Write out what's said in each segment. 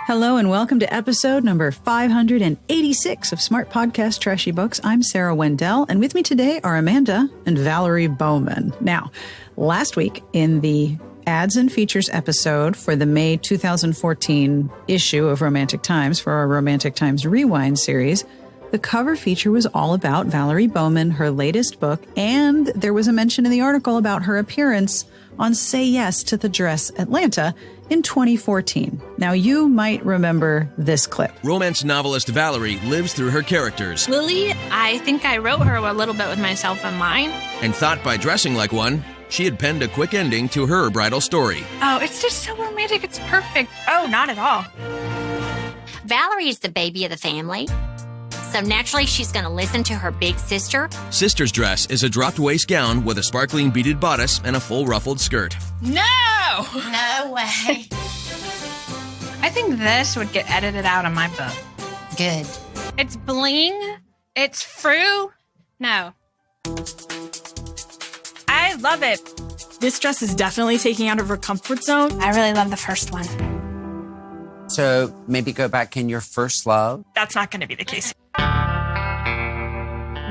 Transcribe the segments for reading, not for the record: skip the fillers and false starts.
Hello and welcome to episode number 586 of Smart Podcast Trashy Books. I'm Sarah Wendell, and with me today are Amanda and Valerie Bowman. Now, last week in the ads and features episode for the May 2014 issue of Romantic Times for our Romantic Times Rewind series, the cover feature was all about Valerie Bowman, her latest book, and there was a mention in the article about her appearance on Say Yes to the Dress Atlanta in 2014. Now, you might remember this clip. Romance novelist Valerie lives through her characters. Lily, I think I wrote her a little bit with myself in mind. And thought by dressing like one, she had penned a quick ending to her bridal story. Oh, it's just so romantic. It's perfect. Oh, not at all. Valerie is the baby of the family, so naturally she's going to listen to her big sister. Sister's dress is a dropped waist gown with a sparkling beaded bodice and a full ruffled skirt. No! No way. I think this would get edited out of my book. Good. It's bling. It's frou. No. I love it. This dress is definitely taking out of her comfort zone. I really love the first one. So maybe go back in your first love. That's not going to be the case.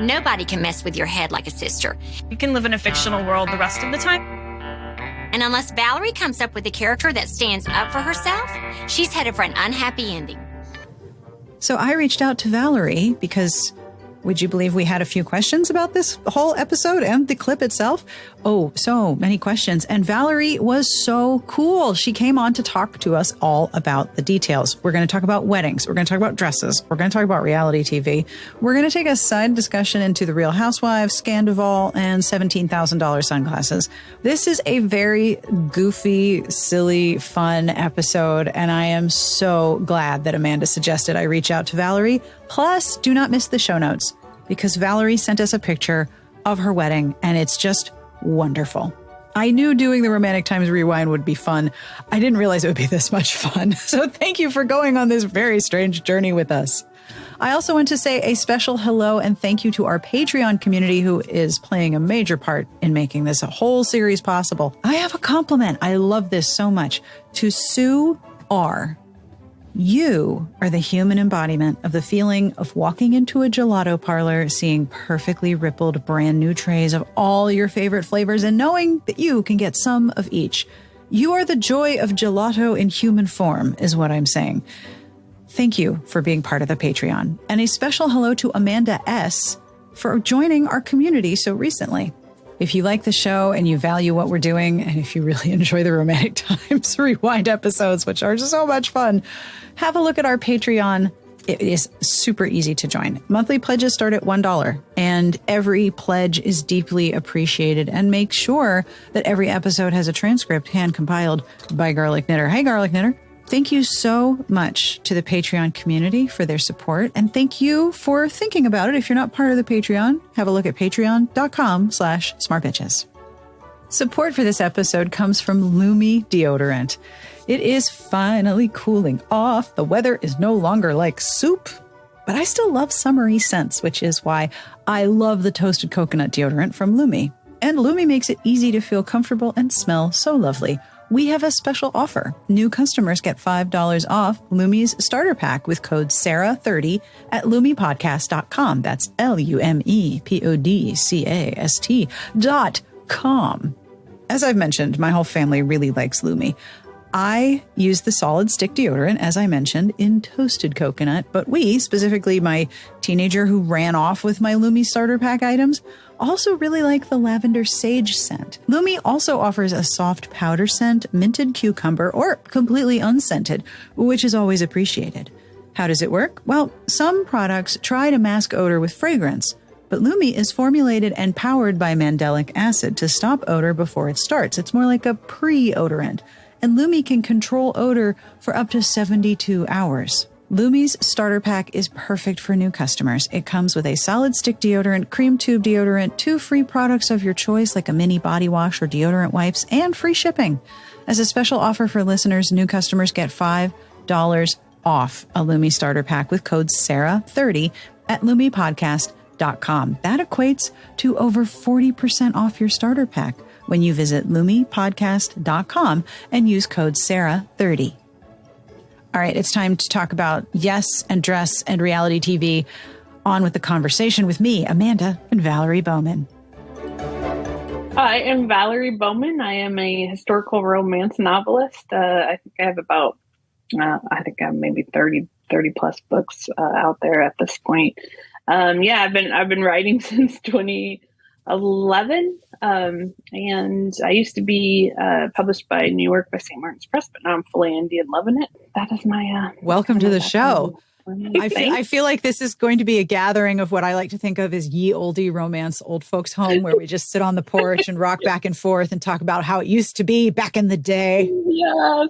Nobody can mess with your head like a sister. You can live in a fictional world the rest of the time. And unless Valerie comes up with a character that stands up for herself, she's headed for an unhappy ending. So I reached out to Valerie because, would you believe we had a few questions about this whole episode and the clip itself? Oh, so many questions. And Valerie was so cool. She came on to talk to us all about the details. We're going to talk about weddings. We're going to talk about dresses. We're going to talk about reality TV. We're going to take a side discussion into the Real Housewives, Scandoval, and $17,000 sunglasses. This is a very goofy, silly, fun episode. And I am so glad that Amanda suggested I reach out to Valerie. Plus, do not miss the show notes because Valerie sent us a picture of her wedding and it's just wonderful. I knew doing the Romantic Times Rewind would be fun. I didn't realize it would be this much fun. So thank you for going on this very strange journey with us. I also want to say a special hello and thank you to our Patreon community who is playing a major part in making this a whole series possible. I have a compliment. I love this so much. To Sue R. You are the human embodiment of the feeling of walking into a gelato parlor, seeing perfectly rippled brand new trays of all your favorite flavors and knowing that you can get some of each. You are the joy of gelato in human form, is what I'm saying. Thank you for being part of the Patreon. And a special hello to Amanda S. for joining our community so recently. If you like the show and you value what we're doing, and if you really enjoy the Romantic Times Rewind episodes, which are just so much fun, have a look at our Patreon. It is super easy to join. Monthly pledges start at $1, and every pledge is deeply appreciated and make sure that every episode has a transcript hand-compiled by Garlic Knitter. Hey, Garlic Knitter. Thank you so much to the Patreon community for their support. And thank you for thinking about it. If you're not part of the Patreon, have a look at patreon.com/smartbitches. Support for this episode comes from Lumi Deodorant. It is finally cooling off. The weather is no longer like soup, but I still love summery scents, which is why I love the toasted coconut deodorant from Lumi. And Lumi makes it easy to feel comfortable and smell so lovely. We have a special offer. New customers get $5 off Lumi's starter pack with code SARAH30 at lumipodcast.com. That's LUMEPODCAST.com. As I've mentioned, my whole family really likes Lumi. I use the solid stick deodorant, as I mentioned, in toasted coconut, but we, specifically my teenager who ran off with my Lumi starter pack items, also really like the lavender sage scent. Lumi also offers a soft powder scent, minted cucumber, or completely unscented, which is always appreciated. How does it work? Well, some products try to mask odor with fragrance, but Lumi is formulated and powered by mandelic acid to stop odor before it starts. It's more like a pre-odorant. And Lumi can control odor for up to 72 hours. Lumi's starter pack is perfect for new customers. It comes with a solid stick deodorant, cream tube deodorant, 2 free products of your choice like a mini body wash or deodorant wipes, and free shipping. As a special offer for listeners, new customers get $5 off a Lumi starter pack with code SARAH30 at lumipodcast.com. That equates to over 40% off your starter pack when you visit lumipodcast.com and use code SARAH30. All right, it's time to talk about Yes and Dress and reality TV. On with the conversation with me, Amanda, and Valerie Bowman. I am Valerie Bowman. I am a historical romance novelist. I think I have about, maybe 30 plus books out there at this point. I've been writing since 2011. And I used to be published by New York by St. Martin's Press, but now I'm fully indie and loving it. That is my welcome to the show. I feel like this is going to be a gathering of what I like to think of as ye olde romance, old folks home, where we just sit on the porch and rock back and forth and talk about how it used to be back in the day. Yes,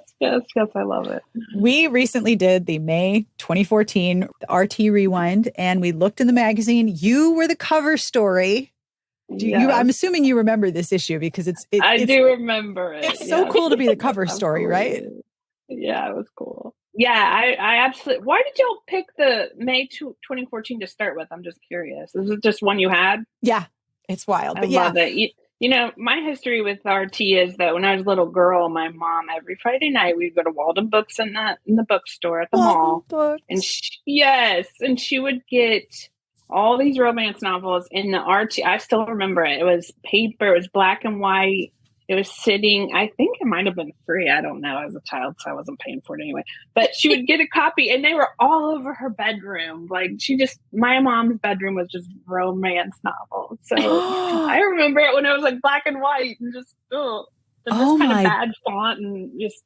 I love it. We recently did the May 2014 RT Rewind, and we looked in the magazine. You were the cover story. I'm assuming you remember this issue because I do remember it. It's so cool to be the cover story, right? Yeah, it was cool. Yeah, I absolutely. Why did y'all pick the May 2014 to start with? I'm just curious. Is it just one you had? Yeah, it's wild. I love it. You know, my history with RT is that when I was a little girl, my mom, every Friday night, we'd go to Walden Books in the bookstore at the mall. Books. And she would get all these romance novels in the RT. I still remember it. It was paper. It was black and white. It was sitting, I think it might have been free. I don't know. As a child, so I wasn't paying for it anyway. But she would get a copy and they were all over her bedroom. Like my mom's bedroom was just romance novels. So I remember it when it was like black and white and just, kind of bad font and just,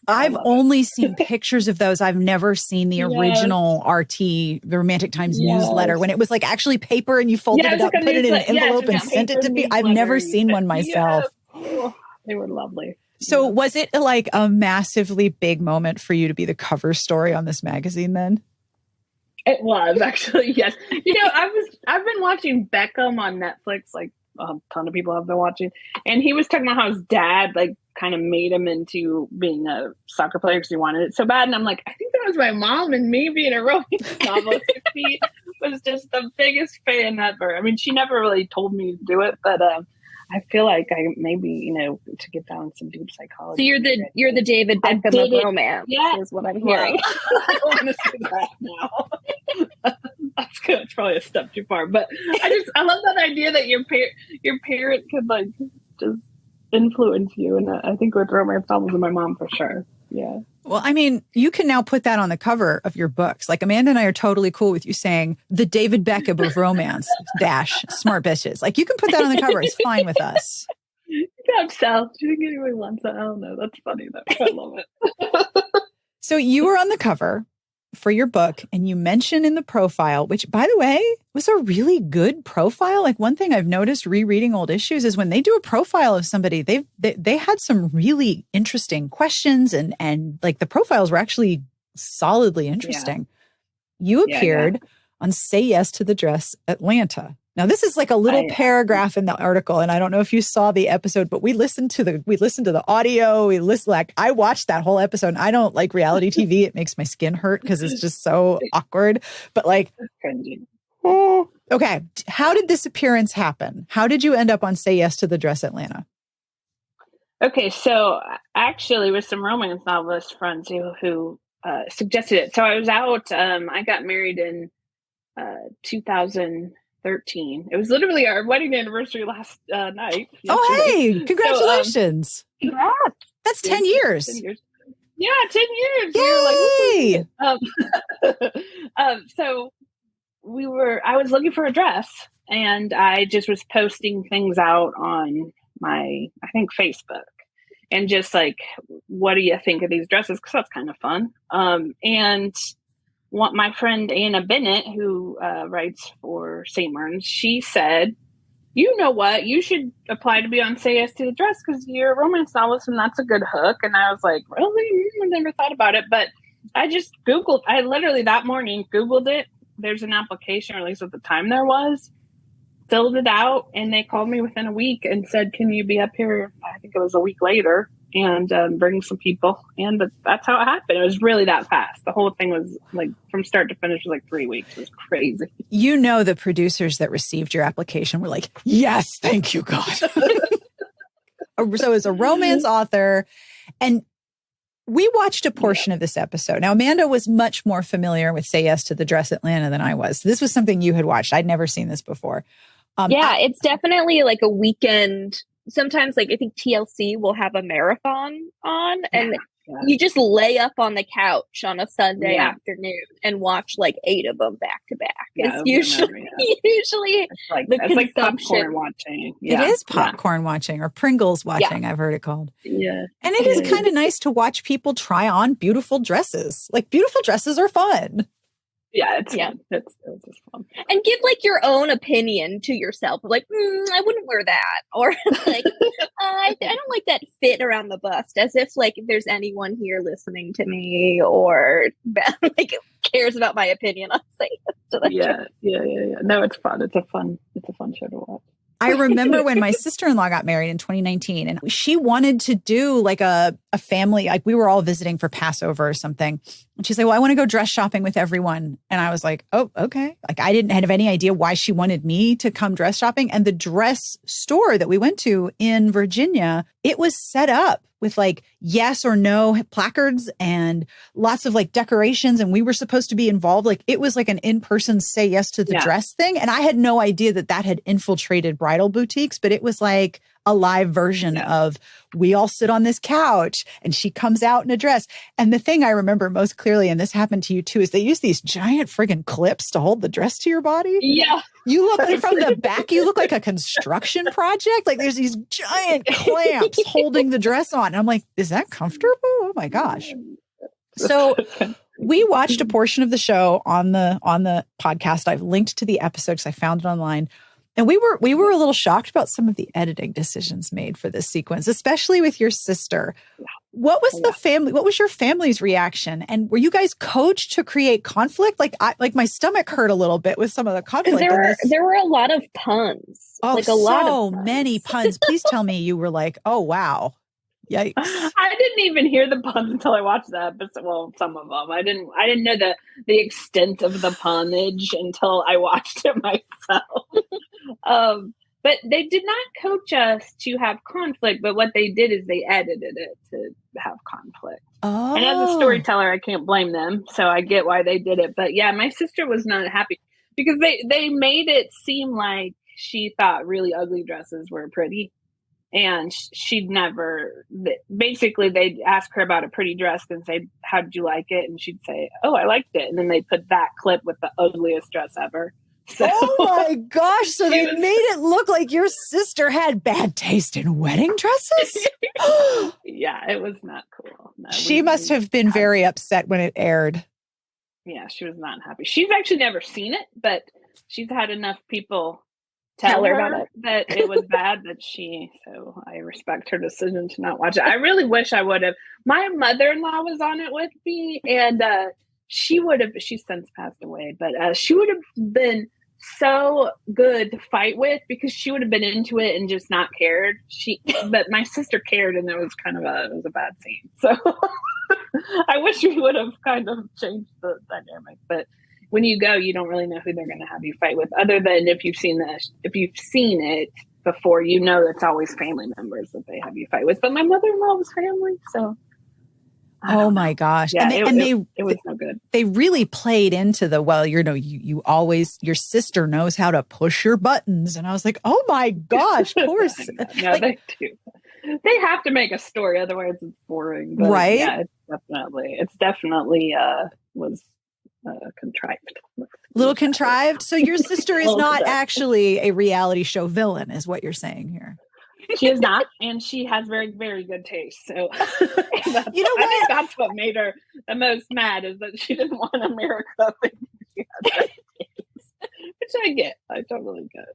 I've only seen pictures of those. I've never seen the original RT, the Romantic Times newsletter, when it was like actually paper and you folded it up, put it in an envelope and sent it to me. I've never seen one myself. Oh, they were lovely. So was it like a massively big moment for you to be the cover story on this magazine then? It was actually, yes. You know, I've been watching Beckham on Netflix, like a ton of people have been watching, and he was talking about how his dad like kind of made him into being a soccer player because he wanted it so bad. And I'm like, I think that was my mom and me being a romance novelist. He was just the biggest fan ever. I mean, she never really told me to do it, but I feel like I maybe, to get down some deep psychology. So you're the David Beckham of romance, is what I'm hearing. I don't want to say that now. That's good. It's probably a step too far, but I love that idea that your parent could like just influence you, and I think with romance novels and my mom for sure. Yeah. Well, I mean, you can now put that on the cover of your books. Like Amanda and I are totally cool with you saying the David Beckham of romance -- smart bitches. Like you can put that on the cover. It's fine with us. I'm South. Do you think anybody wants that? I don't know. That's funny though. I love it. So you were on the cover for your book and you mentioned in the profile, which by the way, was a really good profile. Like one thing I've noticed rereading old issues is when they do a profile of somebody, they had some really interesting questions and like the profiles were actually solidly interesting. Yeah. You appeared on Say Yes to the Dress Atlanta. Now this is like a little paragraph in the article, and I don't know if you saw the episode, but we listened to the audio. I watched that whole episode. I don't like reality TV. It makes my skin hurt because it's just so awkward. But like, okay, how did this appearance happen? How did you end up on Say Yes to the Dress Atlanta? Okay, so actually, with some romance novelist friends who suggested it. So I was out. I got married in 2013. It was literally our wedding anniversary last night. Yesterday. Oh, hey, congratulations. So, that's 10 years. 10 years. Yeah, 10 years. Yay! We were like, so I was looking for a dress and I just was posting things out on my, I think, Facebook and just like, what do you think of these dresses? Because that's kind of fun. And my friend Anna Bennett, who writes for St. Martin's, she said, you know what, you should apply to be on Say Yes to the Dress because you're a romance novelist and that's a good hook. And I was like, really? I never thought about it. But I just Googled, I literally that morning Googled it. There's an application, or at least at the time there was, filled it out, and they called me within a week and said, can you be up here? I think it was a week later. And bring some people. And that's how it happened. It was really that fast. The whole thing was like from start to finish was like 3 weeks. It was crazy. You know, the producers that received your application were like, yes, thank you, God. So as a romance author, and We watched a portion of this episode. Now, Amanda was much more familiar with Say Yes to the Dress Atlanta than I was. This was something you had watched. I'd never seen this before. It's definitely like a weekend. Sometimes, like, I think TLC will have a marathon on, and you just lay up on the couch on a Sunday afternoon and watch like 8 of them back to back. It's usually it's like popcorn watching. Yeah. It is popcorn watching, or Pringles watching, I've heard it called. Yeah. And it is kind of nice to watch people try on beautiful dresses. Like, beautiful dresses are fun. Yeah, it's fun. It's just fun. And give like your own opinion to yourself. Like, I wouldn't wear that. Or like, I don't like that fit around the bust. As if like there's anyone here listening to me or like cares about my opinion on Say Yes to the Dress. Yeah. No, it's fun. It's a fun show to watch. I remember when my sister-in-law got married in 2019, and she wanted to do like a family, like we were all visiting for Passover or something. And she's like, well, I want to go dress shopping with everyone. And I was like, oh, okay. Like, I didn't have any idea why she wanted me to come dress shopping. And the dress store that we went to in Virginia, it was set up with like yes or no placards and lots of like decorations. And we were supposed to be involved. Like, it was like an in-person Say Yes to the Dress thing. And I had no idea that had infiltrated bridal boutiques, but it was like a live version of, we all sit on this couch and she comes out in a dress. And the thing I remember most clearly, and this happened to you too, is they use these giant friggin' clips to hold the dress to your body. Yeah. You look like, from the back, you look like a construction project. Like, there's these giant clamps holding the dress on. And I'm like, is that comfortable? Oh my gosh. So we watched a portion of the show on the podcast. I've linked to the episode because I found it online. And we were a little shocked about some of the editing decisions made for this sequence, especially with your sister. What was what was your family's reaction? And were you guys coached to create conflict? Like, my stomach hurt a little bit with some of the conflict. There were a lot of puns. Oh, like so many puns. Please tell me you were like, oh, wow. Yikes. I didn't even hear the puns until I watched the episode. Well, some of them. I didn't know the extent of the punnage until I watched it myself. But they did not coach us to have conflict, but what they did is they edited it to have conflict. Oh. And as a storyteller, I can't blame them. So I get why they did it. But yeah, my sister was not happy because they made it seem like she thought really ugly dresses were pretty. And she'd never, basically they'd ask her about a pretty dress and say, how did you like it? And she'd say, oh, I liked it. And then they put that clip with the ugliest dress ever. So, oh my gosh. So they made it look like your sister had bad taste in wedding dresses? Yeah, it was not cool. No, she must have been very upset when it aired. Yeah, she was not happy. She's actually never seen it, but she's had enough people tell her about it that it was bad so I respect her decision to not watch it. I really wish I would have. My mother-in-law was on it with me, and she's since passed away, but she would have been so good to fight with because she would have been into it and just not cared. But my sister cared, and it was a bad scene. So I wish we would have kind of changed the dynamic, but when you go, you don't really know who they're going to have you fight with, other than if you've seen it before, it's always family members that they have you fight with. But my mother-in-law was family, so. Oh my gosh. Yeah, it was no good. They really played into you always, your sister knows how to push your buttons. And I was like, oh my gosh, of course. They do. They have to make a story, otherwise it's boring. But right? Yeah, it's definitely was contrived. Little contrived. So your sister is not actually a reality show villain, is what you're saying here. She is not, and she has very, very good taste. So you know what? I think that's what made her the most mad, is that she didn't want America thinking she had that taste. Which I get. I totally get.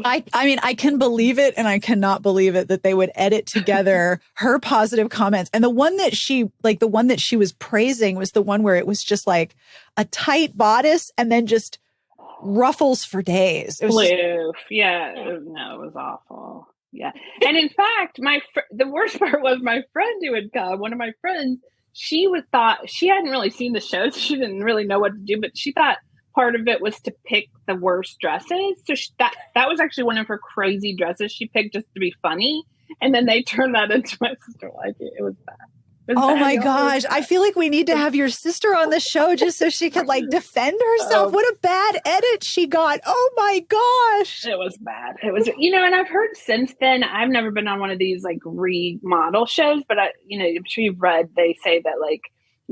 I mean, I can believe it and I cannot believe it that they would edit together her positive comments. And the one that she was praising was the one where it was just like a tight bodice and then just ruffles for days. It was it was awful. Yeah. And in fact, the worst part was my friend who had come, one of my friends, she thought she hadn't really seen the show, so she didn't really know what to do, but she thought part of it was to pick the worst dresses. So that was actually one of her crazy dresses she picked just to be funny. And then they turned that into my sister like it. It was bad. Oh my gosh. I feel like we need to have your sister on the show just so she could like defend herself. What a bad edit she got. Oh my gosh. It was bad. It was, and I've heard since then, I've never been on one of these like remodel shows, but I'm sure you've read, they say that like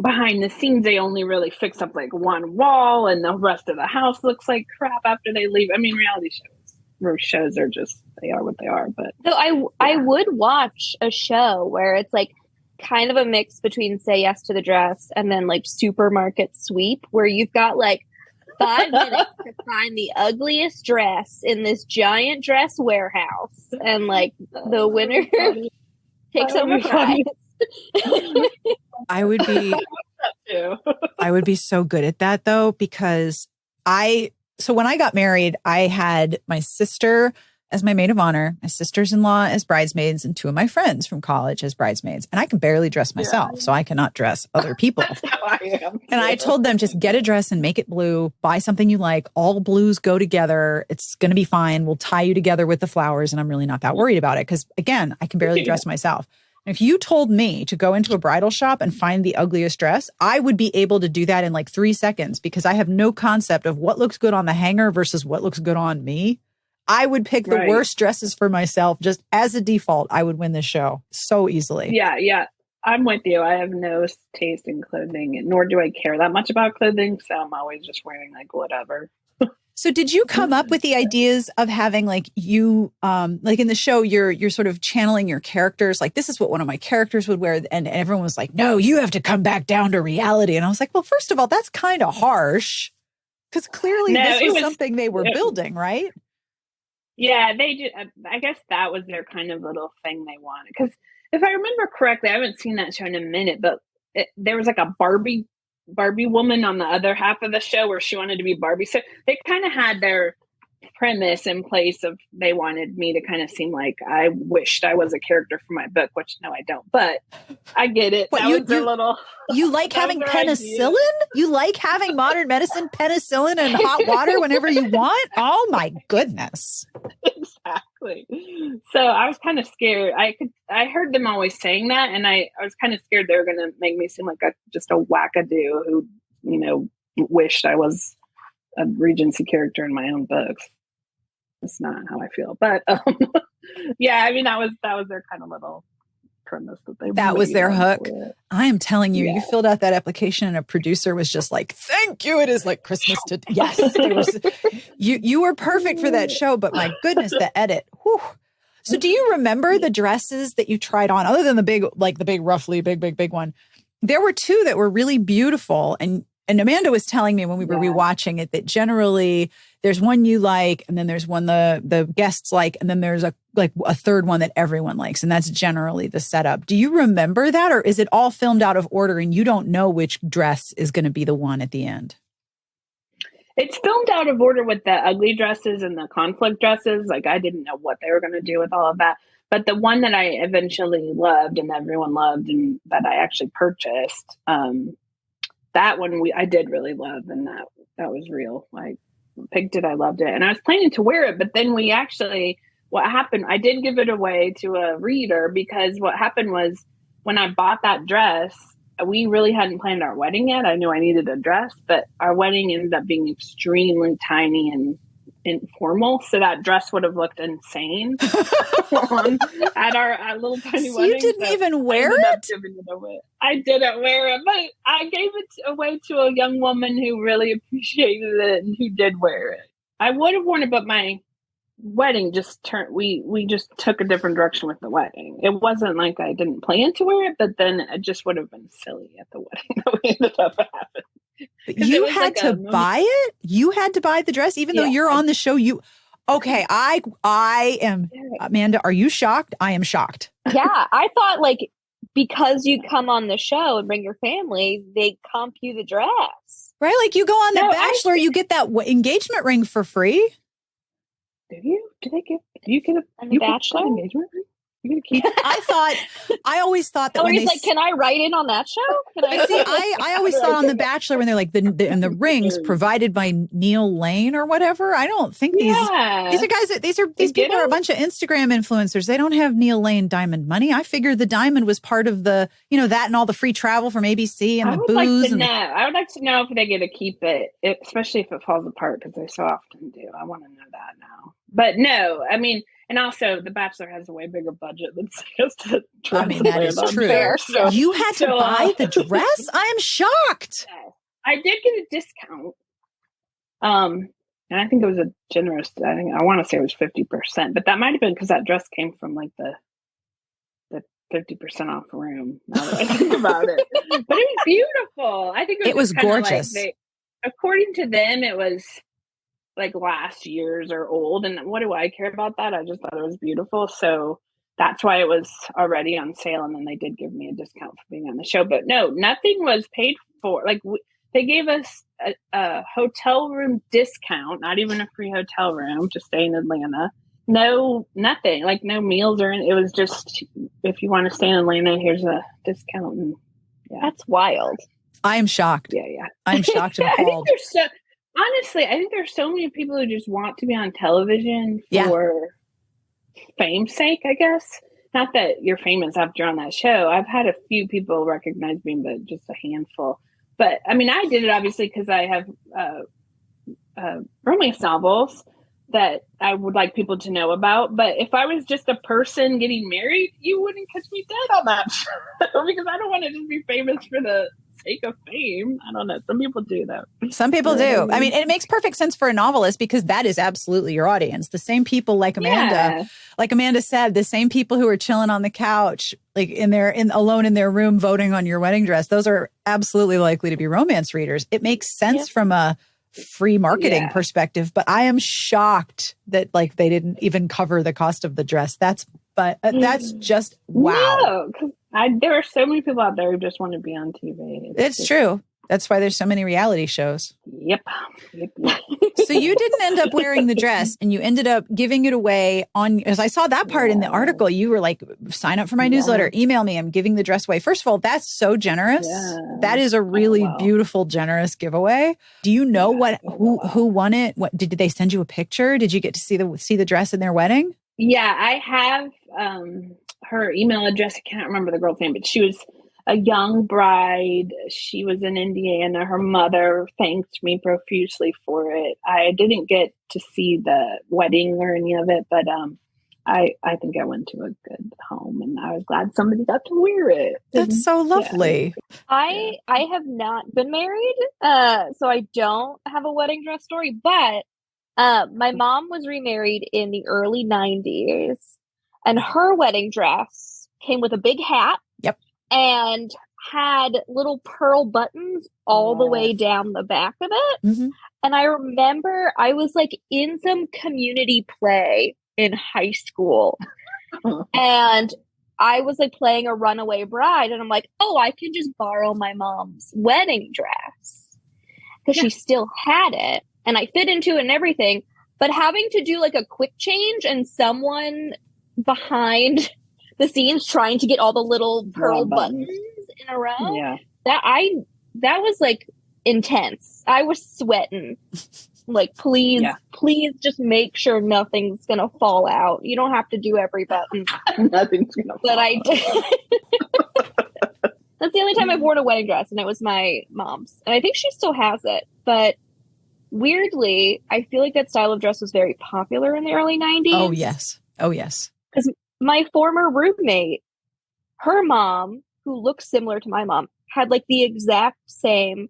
behind the scenes, they only really fix up like one wall and the rest of the house looks like crap after they leave. I mean, reality shows are just, they are what they are. But so I would watch a show where it's like kind of a mix between Say Yes to the Dress and then like Supermarket Sweep, where you've got like 5 minutes to find the ugliest dress in this giant dress warehouse, and like the winner takes home a prize. I would be so good at that though, because so when I got married, I had my sister as my maid of honor, my sisters-in-law as bridesmaids, and 2 of my friends from college as bridesmaids. And I can barely dress myself, so I cannot dress other people. That's how I am. And I told them, just get a dress and make it blue. Buy something you like. All blues go together. It's going to be fine. We'll tie you together with the flowers. And I'm really not that worried about it because, again, I can barely dress myself. And if you told me to go into a bridal shop and find the ugliest dress, I would be able to do that in like 3 seconds because I have no concept of what looks good on the hanger versus what looks good on me. I would pick the worst dresses for myself. Just as a default, I would win this show so easily. Yeah. I'm with you. I have no taste in clothing, nor do I care that much about clothing. So I'm always just wearing like whatever. So did you come up with the ideas of having like you, like in the show, you're sort of channeling your characters? Like, this is what one of my characters would wear. And everyone was like, no, you have to come back down to reality. And I was like, well, first of all, that's kind of harsh because clearly this was something they were building, right? Yeah, they did. I guess that was their kind of little thing they wanted. Because if I remember correctly, I haven't seen that show in a minute, but there was like a Barbie woman on the other half of the show where she wanted to be Barbie. So they kind of had their premise in place of they wanted me to kind of seem like I wished I was a character for my book, which no, I don't. But I get it. What, you like having penicillin? You like having modern medicine, penicillin, and hot water whenever you want? Oh my goodness. Exactly. So I was kind of scared. I heard them always saying that, and I was kind of scared they were going to make me seem like just a wackadoo who, wished I was a Regency character in my own books. That's not how I feel, but yeah, I mean that was their kind of little premise that was their hook. I am telling you, you filled out that application, and a producer was just like, "Thank you, it is like Christmas to yes." It was, you were perfect for that show, but my goodness, the edit. Whew. So, do you remember the dresses that you tried on, other than the big roughly big one? There were 2 that were really beautiful, and Amanda was telling me when we were rewatching it that generally there's one you like, and then there's one the guests like, and then there's a third one that everyone likes, and that's generally the setup. Do you remember that, or is it all filmed out of order and you don't know which dress is going to be the one at the end? It's filmed out of order with the ugly dresses and the conflict dresses. Like I didn't know what they were going to do with all of that. But the one that I eventually loved and everyone loved and that I actually purchased, that one I did really love, and that was real. I picked it, I loved it, and I was planning to wear it. But then what happened? I did give it away to a reader because what happened was when I bought that dress, we really hadn't planned our wedding yet. I knew I needed a dress, but our wedding ended up being extremely tiny and informal, so that dress would have looked insane at our little tiny wedding. You didn't even wear it? I didn't wear it, but I gave it away to a young woman who really appreciated it and who did wear it. I would have worn it, but my wedding just turned, we just took a different direction with the wedding. It wasn't like I didn't plan to wear it, but then it just would have been silly at the wedding that we ended up having. You had to buy it? You had to buy the dress, even though you're on the show. Okay, I am, Amanda, are you shocked? I am shocked. Yeah, I thought like because you come on the show and bring your family, they comp you the dress. Right? Like you go on The Bachelor, you get that engagement ring for free. Do you? Do you get a Bachelor engagement ring? You gonna keep I always thought that when Valerie's they like, can I write in on that show? Can I see, I always thought on The Bachelor when they're like the rings provided by Neil Lane or whatever. I don't think these are guys. These people are a bunch of Instagram influencers. They don't have Neil Lane diamond money. I figured the diamond was part of the that and all the free travel from ABC and the booze. I would like to know if they get to keep it, especially if it falls apart because they so often do. I want to know that now. But no, I mean. And also, The Bachelor has a way bigger budget than us to try to that is true. There. So, you had to buy the dress? I am shocked. I did get a discount. And I think it was a generous, I want to say it was 50%, but that might have been because that dress came from like the 50% off room. Now that I think about it. But it was beautiful. I think it was gorgeous. According to them, it was like last year's or old, and what do I care about that? I just thought it was beautiful, so that's why it was already on sale, and then they did give me a discount for being on the show. But no, nothing was paid for. Like they gave us a hotel room discount, not even a free hotel room to stay in Atlanta. No, nothing, like no meals or anything. It was just, if you want to stay in Atlanta, here's a discount. And that's wild. I am shocked. Yeah. I'm shocked and appalled. Honestly, I think there's so many people who just want to be on television for fame's sake, I guess. Not that you're famous after you're on that show. I've had a few people recognize me, but just a handful. But, I mean, I did it obviously because I have romance novels that I would like people to know about. But if I was just a person getting married, you wouldn't catch me dead on that show because I don't want to just be famous for the sake of fame. I don't know. Some people do though. Some people do. I mean, it makes perfect sense for a novelist because that is absolutely your audience. The same people like Amanda said, the same people who are chilling on the couch, like alone in their room voting on your wedding dress. Those are absolutely likely to be romance readers. It makes sense from a free marketing perspective, but I am shocked that like they didn't even cover the cost of the dress. That's just wow. No, there are so many people out there who just want to be on TV. It's true. That's why there's so many reality shows. Yep. So you didn't end up wearing the dress and you ended up giving it away as I saw that part in the article, you were like, sign up for my newsletter, email me, I'm giving the dress away. First of all, that's so generous. Yeah. That is a really beautiful, generous giveaway. Do you know who won it? Did they send you a picture? Did you get to see the dress in their wedding? Yeah, I have her email address. I can't remember the girl's name, but she was a young bride. She was in Indiana. Her mother thanked me profusely for it. I didn't get to see the wedding or any of it, but I think I went to a good home and I was glad somebody got to wear it. That's so lovely. Yeah. I have not been married, so I don't have a wedding dress story, but my mom was remarried in the early 90s and her wedding dress came with a big hat. Yep. And had little pearl buttons all the way down the back of it. Mm-hmm. And I remember I was like in some community play in high school and I was like playing a runaway bride and I'm like, oh, I can just borrow my mom's wedding dress because she still had it and I fit into it and everything. But having to do like a quick change and someone behind the scenes trying to get all the little pearl buttons in a row. Yeah. That was like intense. I was sweating. Like, please just make sure nothing's going to fall out. You don't have to do every button. Nothing's going to fall out. I did. That's the only time I've worn a wedding dress, and it was my mom's. And I think she still has it. But weirdly, I feel like that style of dress was very popular in the early 90s. Oh, yes. Because my former roommate, her mom, who looks similar to my mom, had like the exact same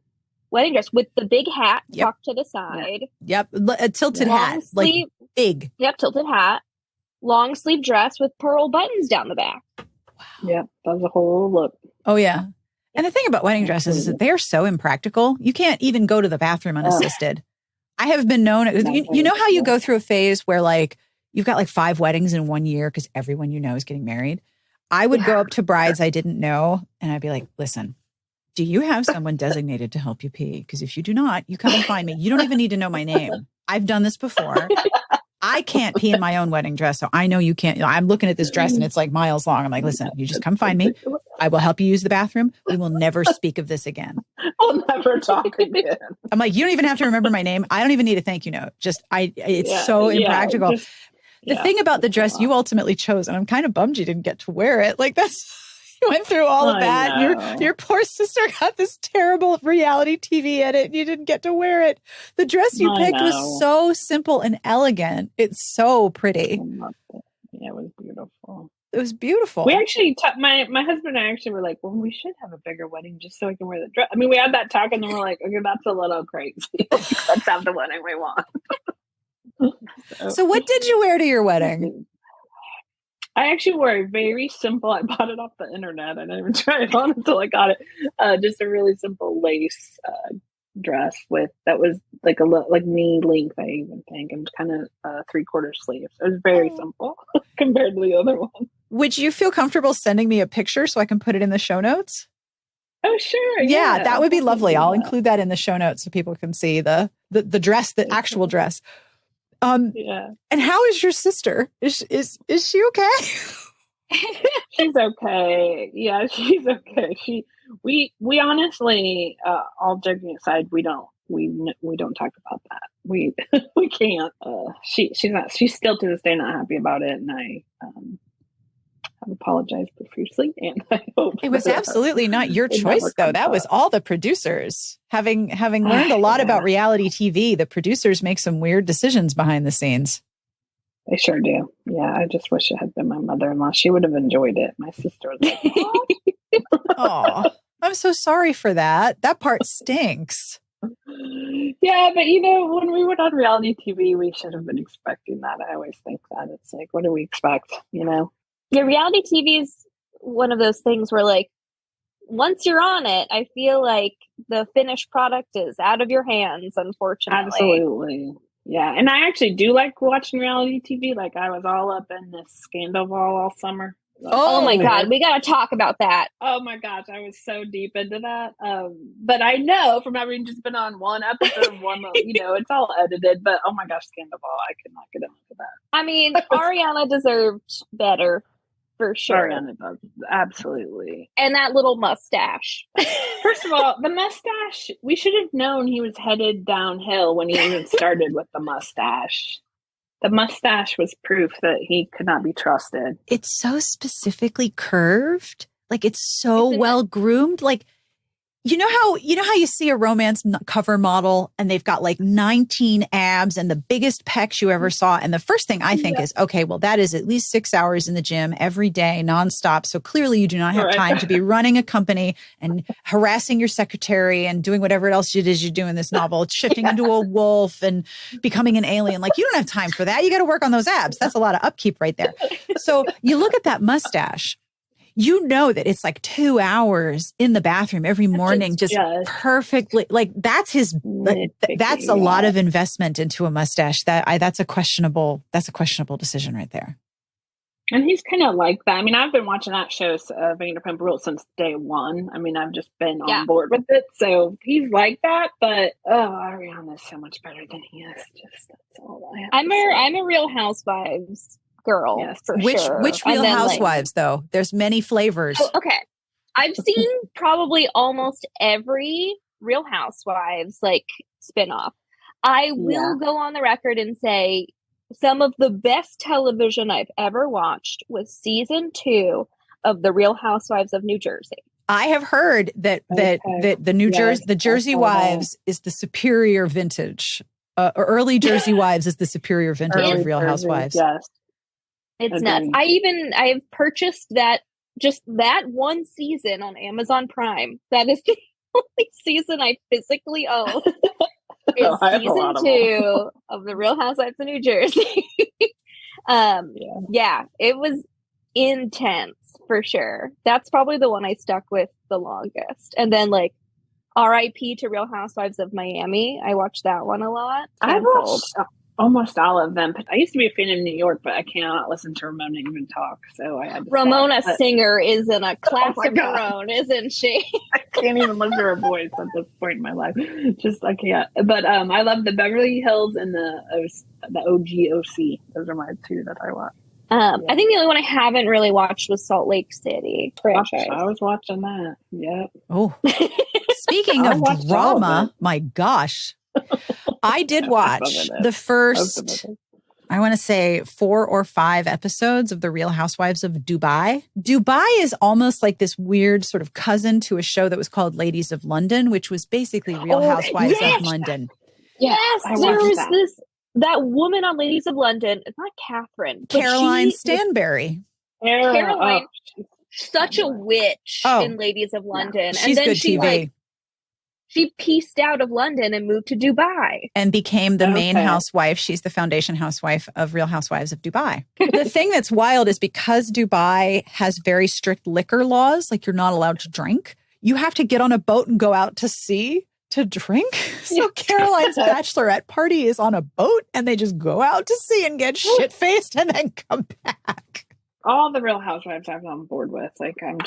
wedding dress with the big hat tucked to the side. Yep. A tilted hat. Like big. Yep. Tilted hat. Long sleeve dress with pearl buttons down the back. Wow. Yep. That was a whole look. Oh, yeah. And the thing about wedding dresses is that they're so impractical. You can't even go to the bathroom unassisted. I have been known. You know how you go through a phase where like you've got like 5 weddings in 1 year because everyone you know is getting married. I would go up to brides I didn't know and I'd be like, listen, do you have someone designated to help you pee? Because if you do not, you come and find me. You don't even need to know my name. I've done this before. I can't pee in my own wedding dress, so I know you can't. I'm looking at this dress and it's like miles long. I'm like, listen, you just come find me. I will help you use the bathroom. We will never speak of this again. I'll never talk again. I'm like, you don't even have to remember my name. I don't even need a thank you note. It's so impractical. The thing about the dress you ultimately chose, and I'm kind of bummed you didn't get to wear it. Like you went through all of that. Your poor sister got this terrible reality TV edit and you didn't get to wear it. The dress you picked was so simple and elegant. It's so pretty. I loved it. Yeah, it was beautiful. It was beautiful. We actually, my husband and I actually were like, well, we should have a bigger wedding just so I can wear the dress. I mean, we had that talk and then we're like, okay, that's a little crazy. Let's have the wedding we want. So what did you wear to your wedding? I actually wore a very simple, I bought it off the internet. I didn't even try it on until I got it. Just a really simple lace dress that was like knee length, I even think, and kind of 3/4 sleeves. It was very simple compared to the other one. Would you feel comfortable sending me a picture so I can put it in the show notes? Oh, sure. Yeah, that would be lovely. I'll include that in the show notes so people can see the dress, the actual dress. Yeah. And how is your sister? Is she okay? She's okay. Yeah, she's okay. We honestly, all joking aside, we don't talk about that. We can't. She's still to this day not happy about it, and I have apologized profusely, and I hope it was absolutely not your choice, though. That was all the producers. Having learned a lot about reality TV, the producers make some weird decisions behind the scenes. They sure do. Yeah, I just wish it had been my mother-in-law. She would have enjoyed it. My sister was like, oh, I'm so sorry for that. That part stinks. Yeah, but when we went on reality TV, we should have been expecting that. I always think that. It's like, what do we expect, Yeah, reality TV is one of those things where, like, once you're on it, I feel like the finished product is out of your hands, unfortunately. Absolutely. Yeah. And I actually do like watching reality TV. Like, I was all up in this Scandoval all summer. Oh my God. We got to talk about that. Oh my gosh. I was so deep into that. But I know from having just been on one episode, it's all edited, but oh my gosh, Scandoval, I could not get into that. I mean, Ariana deserved better. For sure. Ariana does. Absolutely. And that little mustache. First of all, the mustache, we should have known he was headed downhill when he even started with the mustache. The mustache was proof that he could not be trusted. It's so specifically curved. Like, it's so well groomed. Like, you know how you see a romance cover model and they've got like 19 abs and the biggest pecs you ever saw. And the first thing I think is, okay, well, that is at least 6 hours in the gym every day, nonstop. So clearly you do not have time to be running a company and harassing your secretary and doing whatever else it is you do in this novel, shifting into a wolf and becoming an alien. Like, you don't have time for that. You got to work on those abs. That's a lot of upkeep right there. So you look at that mustache. You know that it's like 2 hours in the bathroom every morning, just perfectly. Like, that's that's a lot of investment into a mustache. That's a questionable decision right there. And he's kind of like that. I mean, I've been watching that show, Vanderpump Rules, since day one. I mean, I've just been on board with it. So he's like that, but Ariana's so much better than he is. Just that's all I have. I'm a Real Housewives girl. Yes, for sure. Which Real Housewives, though? There's many flavors. Oh, okay. I've seen probably almost every Real Housewives spinoff. I will go on the record and say some of the best television I've ever watched was season 2 of The Real Housewives of New Jersey. I have heard that the Jersey Wives is the superior vintage. Early Jersey Wives is the superior vintage of Real Housewives. Yes. It's nuts. I have purchased that one season on Amazon Prime. That is the only season I physically own. It's season 2 of The Real Housewives of New Jersey. Yeah, it was intense for sure. That's probably the one I stuck with the longest. And then RIP to Real Housewives of Miami. I watched that one a lot. almost all of them. I used to be a fan of New York, but I cannot listen to Ramona even talk. So I had to Ramona stop. Singer is in a class my of God. her own, isn't she? I can't even listen to her voice at this point in my life. Just I can't. But I love the Beverly Hills and the OGOC. Those are my two that I watch. I think the only one I haven't really watched was Salt Lake City franchise. I was watching that. Yeah. Oh, speaking I of watched all of drama, it. my gosh, I did watch the first, I want to say 4 or 5 episodes of The Real Housewives of Dubai. Dubai is almost like this weird sort of cousin to a show that was called Ladies of London, which was basically Real Housewives of London. Yes, I there watched was that woman on Ladies of London. It's not Catherine, but Caroline Stanbury. Caroline, such a witch in Ladies of London. She's and then good TV. She pieced out of London and moved to Dubai. And became the main housewife. She's the foundation housewife of Real Housewives of Dubai. The thing that's wild is because Dubai has very strict liquor laws, like you're not allowed to drink, you have to get on a boat and go out to sea to drink. So Caroline's bachelorette party is on a boat and they just go out to sea and get shit-faced and then come back. All the Real Housewives I'm on board with. Like, I'm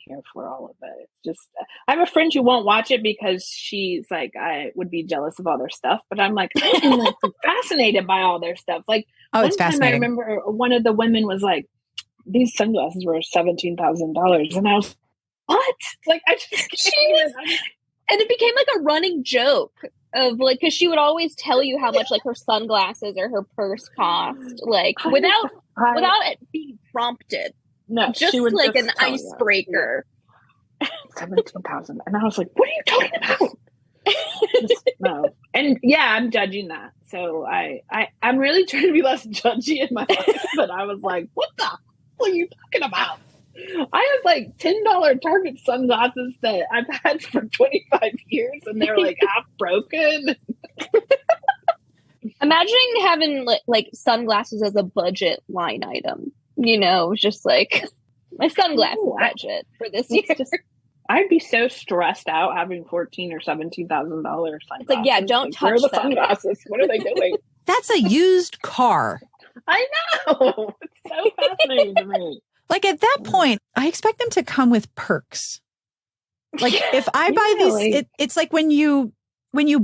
here for all of it. It's just, I have a friend who won't watch it because she's like, I would be jealous of all their stuff. But I'm like, I'm like fascinated by all their stuff. Like, one time I remember one of the women was like, these sunglasses were $17,000. And I was, what? Like, and it became like a running joke of like, because she would always tell you how much like her sunglasses or her purse cost, like without it being prompted. No, just she would like just an icebreaker. 17,000, and I was like, "What are you talking about?" No, and yeah, I'm judging that. So I'm really trying to be less judgy in my life. But I was like, "What the hell are you talking about?" I have like $10 Target sunglasses that I've had for 25 years, and they're like half broken. Imagining having like sunglasses as a budget line item, just like my sunglasses budget for this year. I'd be so stressed out having $14,000 or $17,000 sunglasses. It's like, yeah, don't touch where are the them. sunglasses. What are they doing? That's a used car. I know. It's so fascinating to me. Like at that point, I expect them to come with perks. Like if I buy these, it's like when you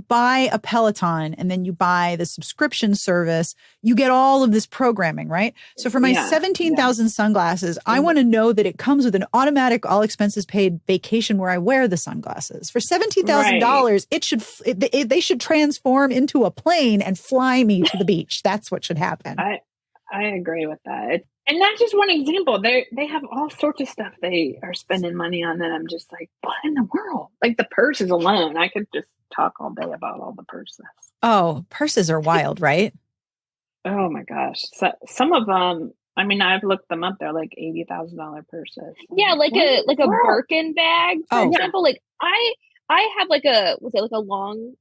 buy a Peloton and then you buy the subscription service, you get all of this programming, right? So for my 17,000 sunglasses, I want to know that it comes with an automatic all expenses paid vacation where I wear the sunglasses. For $17,000, they should transform into a plane and fly me to the beach. That's what should happen. I agree with that. And that's just one example. They have all sorts of stuff they are spending money on that I'm just like, what in the world? Like the purses alone. I could just talk all day about all the purses. Oh, purses are wild, right? Oh my gosh. So, some of them, I mean, I've looked them up. They're like $80,000 purses. Yeah, like a Birkin bag, for example. Like I have like a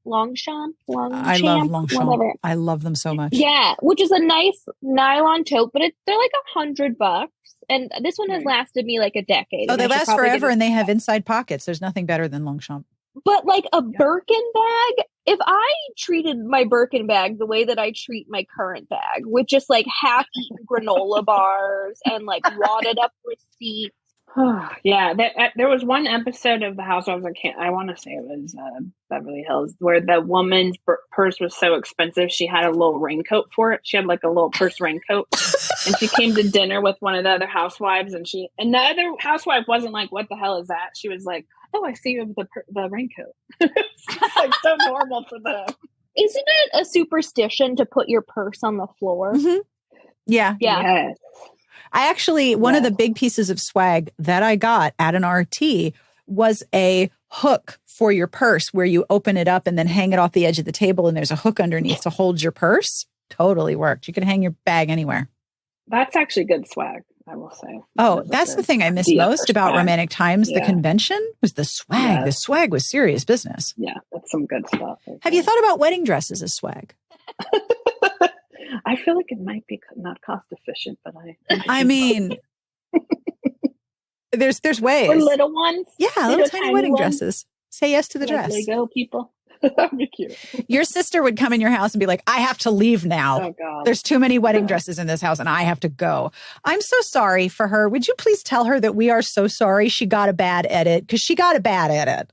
Longchamp? I love Longchamp. Whatever. I love them so much. Yeah, which is a nice nylon tote, but they're like $100. And this one has lasted me like a decade. Oh, they last forever and they have inside pockets. There's nothing better than Longchamp. But like a Birkin bag, if I treated my Birkin bag the way that I treat my current bag, with just like half-eaten granola bars and like wadded up receipts. Yeah, there was one episode of The Housewives. I want to say it was Beverly Hills, where the woman's purse was so expensive she had a little raincoat for it. She had like a little purse raincoat, and she came to dinner with one of the other housewives, and the other housewife wasn't like, "What the hell is that?" She was like, "Oh, I see you with the raincoat." It's like so normal for them. Isn't it a superstition to put your purse on the floor? Mm-hmm. Yeah. Yes. I actually, one of the big pieces of swag that I got at an RT was a hook for your purse where you open it up and then hang it off the edge of the table and there's a hook underneath to hold your purse. Totally worked. You can hang your bag anywhere. That's actually good swag, I will say. Oh, that's the thing I miss most about Romantic Times, the convention, was the swag. Yeah. The swag was serious business. Yeah, that's some good stuff. Have you thought about wedding dresses as swag? I feel like it might be not cost efficient, but I mean, there's ways. Or little ones. Yeah, little tiny wedding dresses. Say yes to the dress. Lego people. That'd be cute. Your sister would come in your house and be like, I have to leave now. Oh, God. There's too many wedding dresses in this house and I have to go. I'm so sorry for her. Would you please tell her that we are so sorry she got a bad edit? Because she got a bad edit.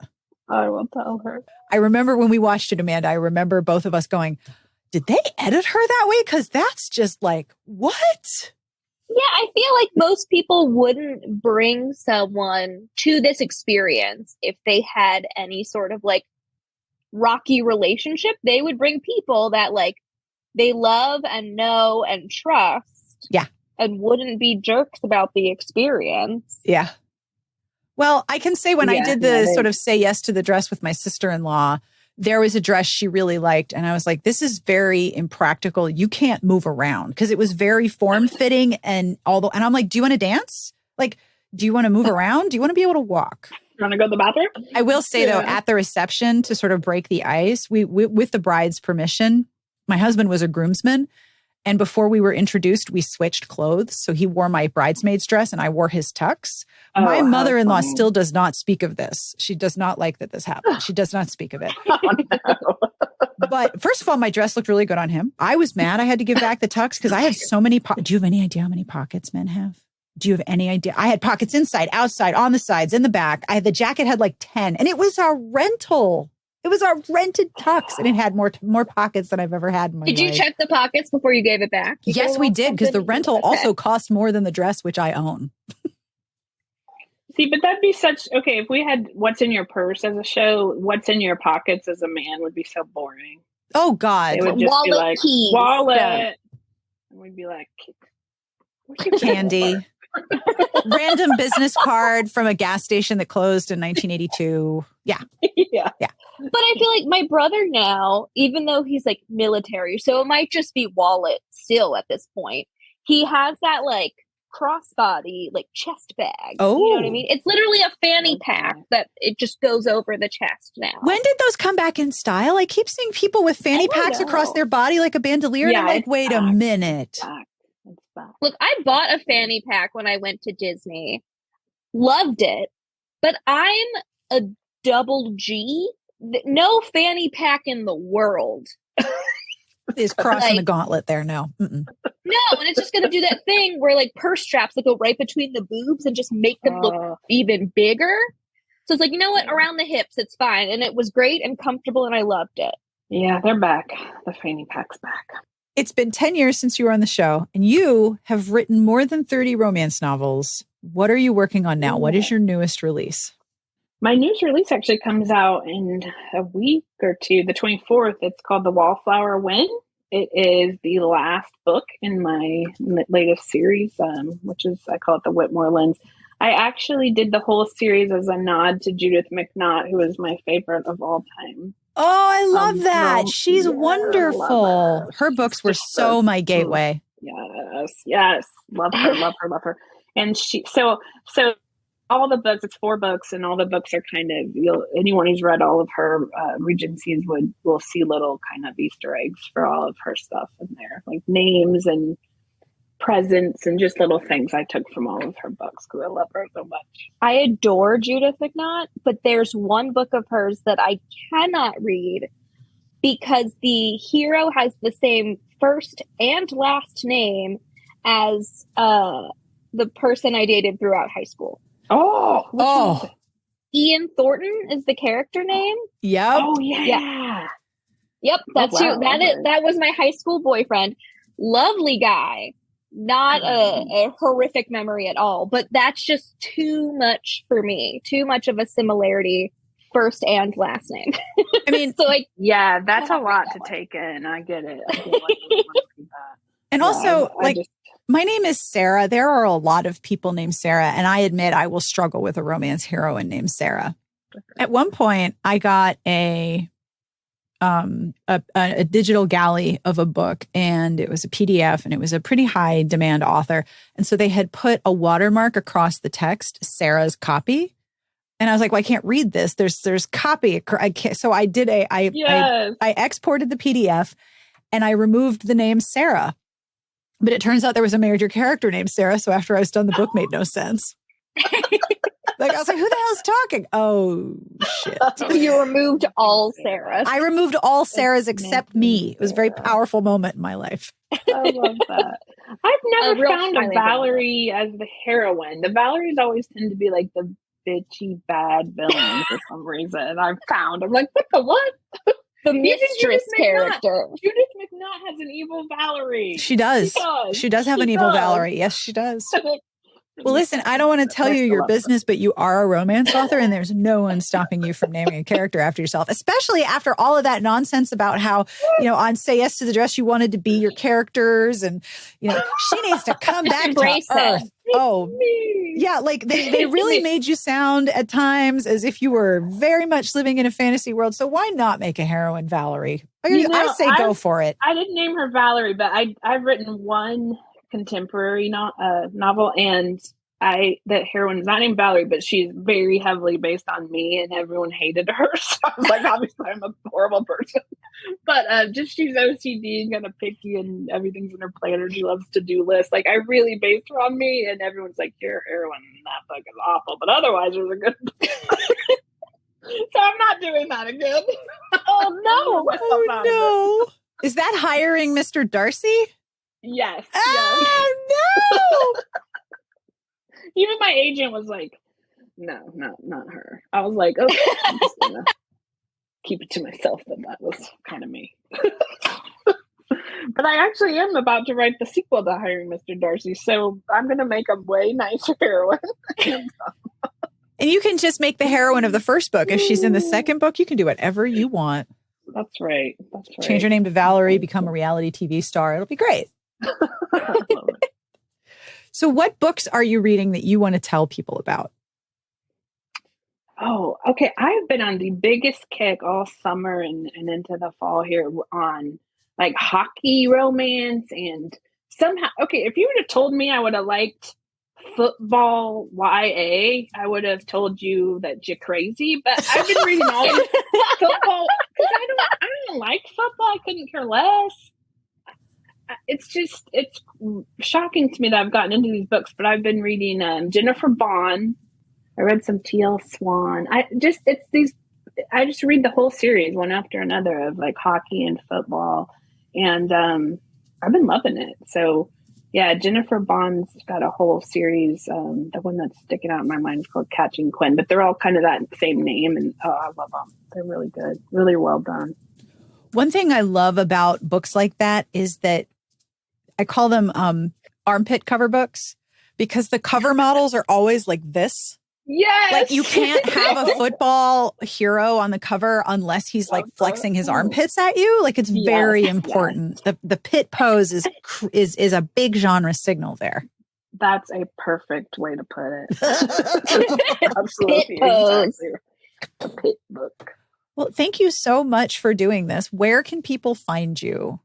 I will tell her. I remember when we watched it, Amanda, I remember both of us going, did they edit her that way? Because that's just like, what? Yeah, I feel like most people wouldn't bring someone to this experience if they had any sort of like rocky relationship. They would bring people that like they love and know and trust. Yeah. And wouldn't be jerks about the experience. Yeah. Well, I can say when I did the sort of say yes to the dress with my sister-in-law, there was a dress she really liked. And I was like, this is very impractical. You can't move around because it was very form-fitting. And I'm like, do you want to dance? Like, do you want to move around? Do you want to be able to walk? You want to go to the bathroom? I will say, though, at the reception, to sort of break the ice, we with the bride's permission, my husband was a groomsman. And before we were introduced, we switched clothes. So he wore my bridesmaid's dress and I wore his tux. My mother-in-law still does not speak of this. She does not like that this happened. She does not speak of it. Oh, no. But first of all, my dress looked really good on him. I was mad I had to give back the tux because I had so many Do you have any idea how many pockets men have? Do you have any idea? I had pockets inside, outside, on the sides, in the back. The jacket had like 10 and it was our rental. It was our rented tux and it had more pockets than I've ever had in my life. Did you check the pockets before you gave it back? Yes, we did because the rental also cost more than the dress, which I own. See, but that'd be okay, if we had What's in Your Purse as a show, What's in Your Pockets as a man would be so boring. Oh, God. It would just Wallet, be like, keys. wallet. Yeah. And we'd be like, Candy. Random business card from a gas station that closed in 1982. Yeah. Yeah. But I feel like my brother now, even though he's like military, so it might just be wallet still at this point. He has that like crossbody, like chest bag. Oh. You know what I mean? It's literally a fanny pack that it just goes over the chest now. When did those come back in style? I keep seeing people with fanny packs across their body like a bandolier. Yeah, and I'm like, wait a minute. It's back. Look, I bought a fanny pack when I went to Disney. Loved it. But I'm a double G. No fanny pack in the world Is crossing the gauntlet there. No. Mm-mm. No, and it's just going to do that thing where like purse straps that go right between the boobs and just make them look even bigger. So it's like, you know what? Around the hips, it's fine. And it was great and comfortable and I loved it. Yeah, they're back. The fanny pack's back. It's been 10 years since you were on the show and you have written more than 30 romance novels. What are you working on now? What is your newest release? My newest release actually comes out in a week or two, the 24th. It's called The Wallflower Win. It is the last book in my latest series, which is, I call it the Whitmore Lens. I actually did the whole series as a nod to Judith McNaught, who is my favorite of all time. Oh, I love that. She's wonderful. Her books were so my gateway. Yes. Love her. And so all the books, it's 4 books, and all the books are kind of, anyone who's read all of her Regencies will see little kind of Easter eggs for all of her stuff in there, like names and presents and just little things I took from all of her books because I love her so much. I adore Judith McNaught, but there's one book of hers that I cannot read because the hero has the same first and last name as the person I dated throughout high school. Oh, Ian Thornton is the character name. Yep. Oh yeah. Yep, that's wow. who. That was my high school boyfriend. Lovely guy. Not a horrific memory at all, but that's just too much for me. Too much of a similarity, first and last name. I mean, so yeah, that's a lot to take in. I get it. And also, my name is Sarah. There are a lot of people named Sarah, and I admit I will struggle with a romance heroine named Sarah. At one point, I got a digital galley of a book, and it was a PDF, and it was a pretty high demand author. And so they had put a watermark across the text, Sarah's copy. And I was like, well, I can't read this. There's copy. I can't. So I did I exported the PDF and I removed the name Sarah. But it turns out there was a major character named Sarah. So after I was done, the book made no sense. Like, I was like, who the hell's talking? Oh, shit. You removed all Sarah. I removed all Sarah's except me. It was a very powerful moment in my life. I love that. I've never real found a highly Valerie as the heroine. The Valeries always tend to be like the bitchy bad villain for some reason. I'm like, what the what? The Even mistress Judith character. Judith McNutt has an evil Valerie. She does. She does have an evil Valerie. Yes, she does. Well, listen, I don't want to tell you your business, but you are a romance author, and there's no one stopping you from naming a character after yourself, especially after all of that nonsense about how, on Say Yes to the Dress, you wanted to be your characters, and, she needs to come back to earth. Oh, yeah. Like they really made you sound at times as if you were very much living in a fantasy world. So why not make a heroine Valerie? I say go for it. I didn't name her Valerie, but I've written one contemporary novel, and that heroine is not named Valerie, but she's very heavily based on me, and everyone hated her. So I was like, obviously I'm a horrible person, but just she's OCD and kind of picky, and everything's in her planner. She loves to do lists. Like, I really based her on me, and everyone's like, your heroine in that book is awful, but otherwise it was a good book. So I'm not doing that again. Oh no! Is that hiring Mr. Darcy? Yes. Oh no! Even my agent was like, no, not her. I was like, okay, I'm just gonna keep it to myself, but that was kind of me. But I actually am about to write the sequel to Hiring Mr. Darcy, so I'm going to make a way nicer heroine. And you can just make the heroine of the first book. If she's in the second book, you can do whatever you want. That's right. Change your name to Valerie, become a reality TV star. It'll be great. I love it. So what books are you reading that you want to tell people about? Oh, okay. I've been on the biggest kick all summer and into the fall here on like hockey romance, and somehow, okay, if you would have told me I would have liked football YA, I would have told you that you're crazy, but I've been reading all this football because I don't like football. I couldn't care less. It's shocking to me that I've gotten into these books, but I've been reading Jennifer Bond. I read some T.L. Swan. I just read the whole series one after another of like hockey and football, and I've been loving it. So yeah, Jennifer Bond's got a whole series. The one that's sticking out in my mind is called Catching Quinn, but they're all kind of that same name, and I love them. They're really good, really well done. One thing I love about books like that is that I call them armpit cover books, because the cover models are always like this. Yes. Like, you can't have a football hero on the cover unless he's like flexing his armpits at you. Like, it's very important. Yes. The pit pose is a big genre signal there. That's a perfect way to put it. Absolutely. Pit pose. Exactly. A pit book. Well, thank you so much for doing this. Where can people find you?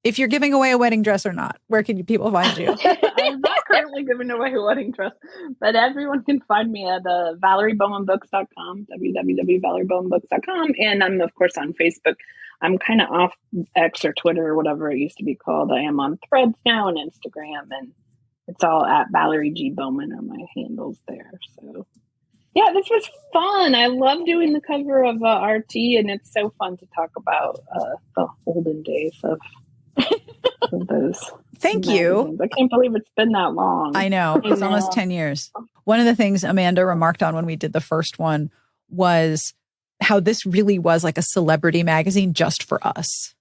If you're giving away a wedding dress or not, where can people find you? I'm not currently giving away a wedding dress, but everyone can find me at ValerieBowmanBooks.com, www.ValerieBowmanBooks.com. And I'm, of course, on Facebook. I'm kind of off X or Twitter or whatever it used to be called. I am on Threads now and Instagram, and it's all at Valerie G. Bowman are my handles there. So, yeah, this was fun. I love doing the cover of RT, and it's so fun to talk about the olden days of those. Thank you. I can't believe it's been that long. I know. It's almost 10 years. One of the things Amanda remarked on when we did the first one was how this really was like a celebrity magazine just for us.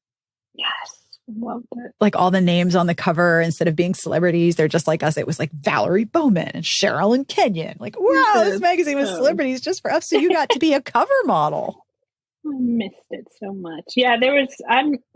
Yes. Loved it. Like, all the names on the cover, instead of being celebrities, they're just like us. It was like Valerie Bowman and Cheryl and Kenyon. Like, wow, this magazine was celebrities just for us. So you got to be a cover model. I missed it so much. Yeah,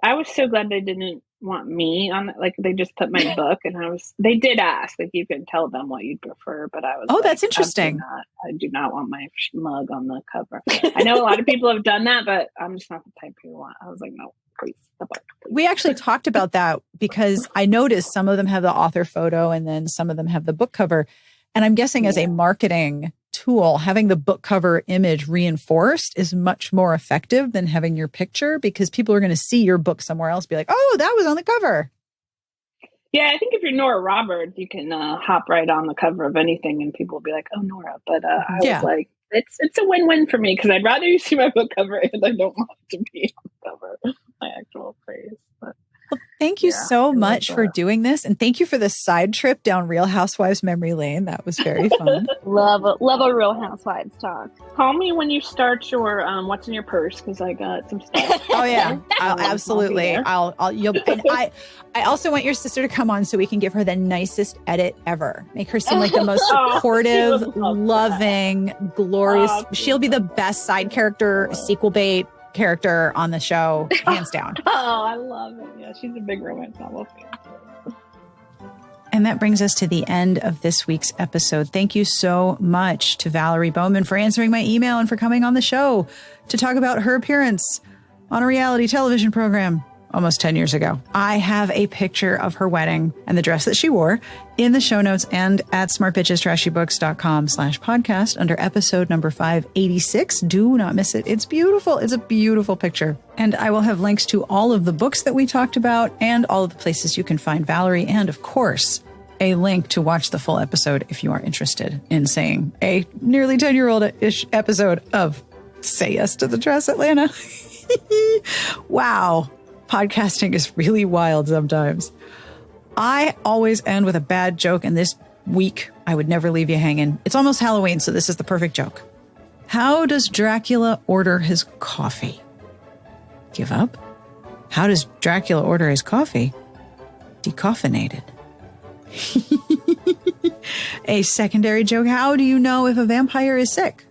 I was so glad they didn't want me on it. Like, they just put my book, and they did ask, like, you can tell them what you'd prefer, but I was like, that's interesting. I do not want my mug on the cover. I know a lot of people have done that, but I'm just not the type who want. I was like, no, please, the book. Please. We actually talked about that, because I noticed some of them have the author photo and then some of them have the book cover. And I'm guessing as a marketing tool, having the book cover image reinforced is much more effective than having your picture, because people are going to see your book somewhere else, be like, oh, that was on the cover. Yeah, I think if you're Nora Roberts, you can hop right on the cover of anything, and people will be like, "Oh, Nora." But I was like, it's a win-win for me because I'd rather you see my book cover, and I don't want it to be on the cover, my actual face. But Well, thank you so much for doing this, and thank you for the side trip down Real Housewives memory lane. That was very fun. Love a Real Housewives talk. Call me when you start your what's in your purse because I got some stuff. Oh yeah, absolutely. I also want your sister to come on so we can give her the nicest edit ever. Make her seem like the most supportive, loving, glorious. She'll be the best side character, sequel bait character on the show, hands down. Oh, I love it. Yeah, she's a big romance novel fan. And that brings us to the end of this week's episode. Thank you so much to Valerie Bowman for answering my email and for coming on the show to talk about her appearance on a reality television program almost 10 years ago. I have a picture of her wedding and the dress that she wore in the show notes and at smartbitchestrashybooks.com/podcast under episode number 586. Do not miss it. It's beautiful. It's a beautiful picture. And I will have links to all of the books that we talked about and all of the places you can find Valerie. And of course, a link to watch the full episode if you are interested in seeing a nearly 10-year-old-ish episode of Say Yes to the Dress Atlanta. Wow. Podcasting is really wild sometimes. I always end with a bad joke, and this week I would never leave you hanging. It's almost Halloween, so this is the perfect joke. How does Dracula order his coffee? Give up? How does Dracula order his coffee? Decaffeinated. A secondary joke. How do you know if a vampire is sick?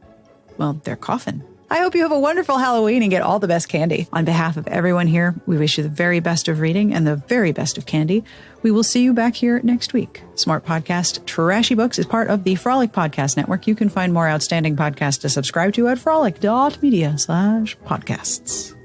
Well, they're coughing. I hope you have a wonderful Halloween and get all the best candy. On behalf of everyone here, we wish you the very best of reading and the very best of candy. We will see you back here next week. Smart Podcast Trashy Books is part of the Frolic Podcast Network. You can find more outstanding podcasts to subscribe to at frolic.media/podcasts.